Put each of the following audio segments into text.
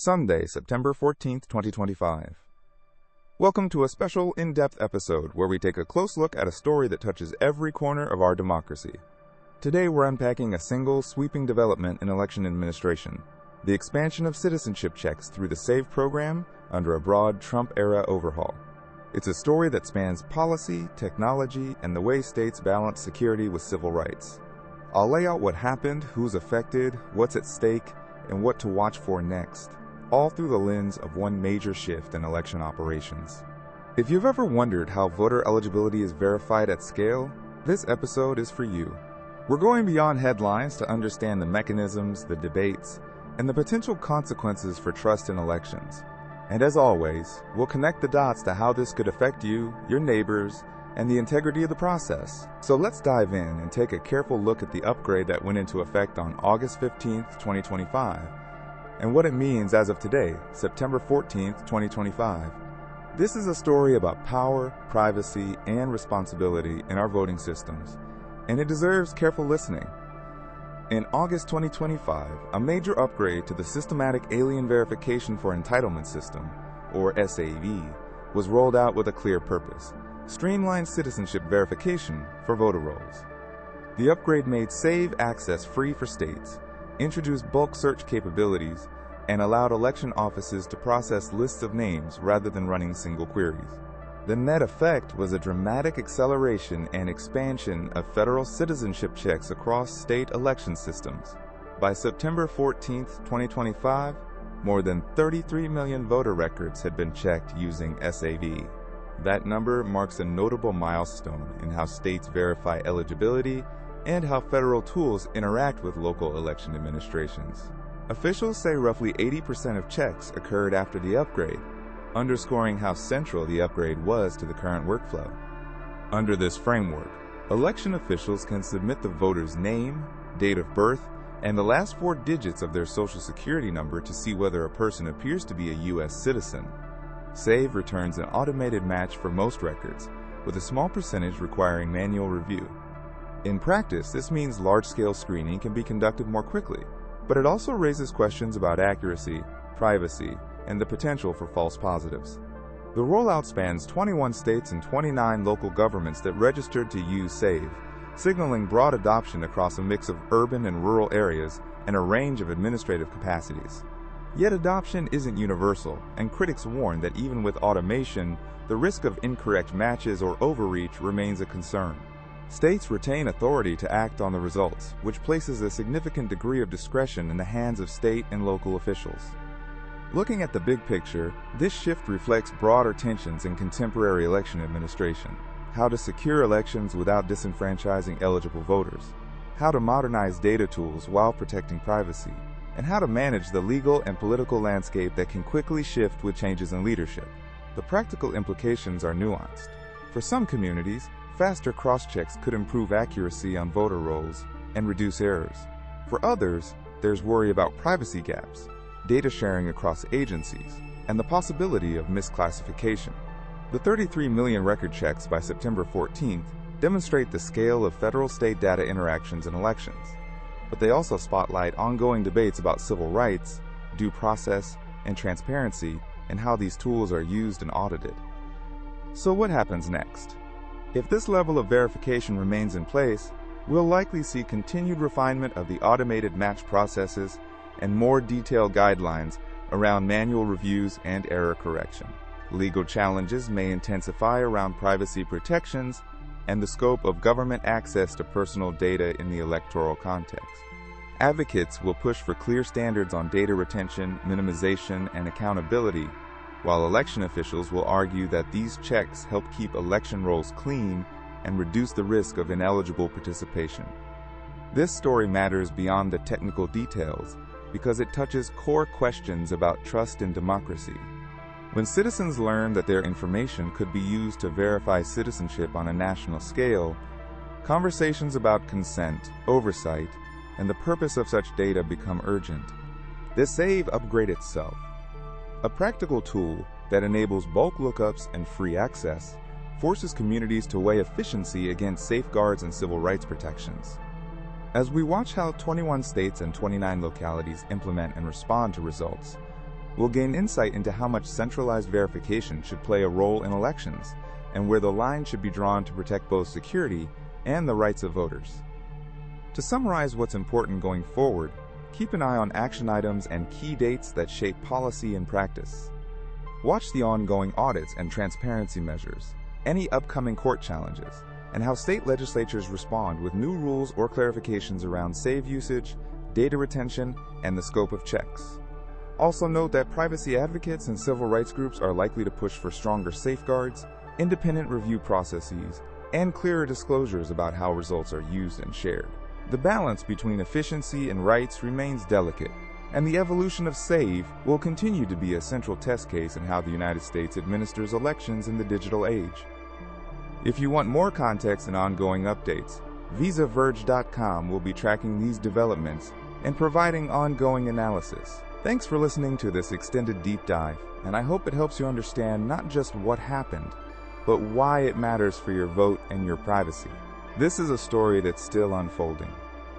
Sunday, September 14th, 2025. Welcome to a special in-depth episode where we take a close look at a story that touches every corner of our democracy. Today we're unpacking a single, sweeping development in election administration, the expansion of citizenship checks through the SAVE program under a broad Trump-era overhaul. It's a story that spans policy, technology, and the way states balance security with civil rights. I'll lay out what happened, who's affected, what's at stake, and what to watch for next, all through the lens of one major shift in election operations. If you've ever wondered how voter eligibility is verified at scale, this episode is for you. We're going beyond headlines to understand the mechanisms, the debates, and the potential consequences for trust in elections. And as always, we'll connect the dots to how this could affect you, your neighbors, and the integrity of the process. So let's dive in and take a careful look at the upgrade that went into effect on August 15th, 2025, and what it means as of today, September 14th, 2025. This is a story about power, privacy, and responsibility in our voting systems, and it deserves careful listening. In August 2025, a major upgrade to the Systematic Alien Verification for Entitlement System, or SAV, was rolled out with a clear purpose: streamlined citizenship verification for voter rolls. The upgrade made SAVE access free for states, introduced bulk search capabilities, and allowed election offices to process lists of names rather than running single queries. The net effect was a dramatic acceleration and expansion of federal citizenship checks across state election systems. By September 14, 2025, more than 33 million voter records had been checked using SAV. That number marks a notable milestone in how states verify eligibility and how federal tools interact with local election administrations. Officials say roughly 80% of checks occurred after the upgrade, underscoring how central the upgrade was to the current workflow. Under this framework, election officials can submit the voter's name, date of birth, and the last 4 digits of their social security number to see whether a person appears to be a U.S. citizen. SAVE returns an automated match for most records, with a small percentage requiring manual review. In practice, this means large-scale screening can be conducted more quickly, but it also raises questions about accuracy, privacy, and the potential for false positives. The rollout spans 21 states and 29 local governments that registered to use SAVE, signaling broad adoption across a mix of urban and rural areas and a range of administrative capacities. Yet adoption isn't universal, and critics warn that even with automation, the risk of incorrect matches or overreach remains a concern. States retain authority to act on the results, which places a significant degree of discretion in the hands of state and local officials. Looking at the big picture, this shift reflects broader tensions in contemporary election administration: how to secure elections without disenfranchising eligible voters, how to modernize data tools while protecting privacy, and how to manage the legal and political landscape that can quickly shift with changes in leadership. The practical implications are nuanced. For some communities, faster cross-checks could improve accuracy on voter rolls and reduce errors. For others, there's worry about privacy gaps, data sharing across agencies, and the possibility of misclassification. The 33 million record checks by September 14th demonstrate the scale of federal-state data interactions in elections, but they also spotlight ongoing debates about civil rights, due process, and transparency, and how these tools are used and audited. So what happens next? If this level of verification remains in place, we'll likely see continued refinement of the automated match processes and more detailed guidelines around manual reviews and error correction. Legal challenges may intensify around privacy protections and the scope of government access to personal data in the electoral context. Advocates will push for clear standards on data retention, minimization, and accountability, while election officials will argue that these checks help keep election rolls clean and reduce the risk of ineligible participation. This story matters beyond the technical details because it touches core questions about trust in democracy. When citizens learn that their information could be used to verify citizenship on a national scale, conversations about consent, oversight, and the purpose of such data become urgent. The SAVE upgrade itself, a practical tool that enables bulk lookups and free access, forces communities to weigh efficiency against safeguards and civil rights protections. As we watch how 21 states and 29 localities implement and respond to results, We'll gain insight into how much centralized verification should play a role in elections, and where the line should be drawn to protect both security and the rights of voters. To summarize what's important going forward, keep an eye on action items and key dates that shape policy and practice. Watch the ongoing audits and transparency measures, any upcoming court challenges, and how state legislatures respond with new rules or clarifications around save usage, data retention, and the scope of checks. Also note that privacy advocates and civil rights groups are likely to push for stronger safeguards, independent review processes, and clearer disclosures about how results are used and shared. The balance between efficiency and rights remains delicate, and the evolution of SAVE will continue to be a central test case in how the United States administers elections in the digital age. If you want more context and ongoing updates, VisaVerge.com will be tracking these developments and providing ongoing analysis. Thanks for listening to this extended deep dive, and I hope it helps you understand not just what happened, but why it matters for your vote and your privacy. This is a story that's still unfolding,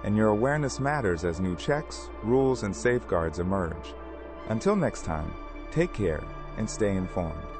and your awareness matters as new checks, rules, and safeguards emerge. Until next time, take care and stay informed.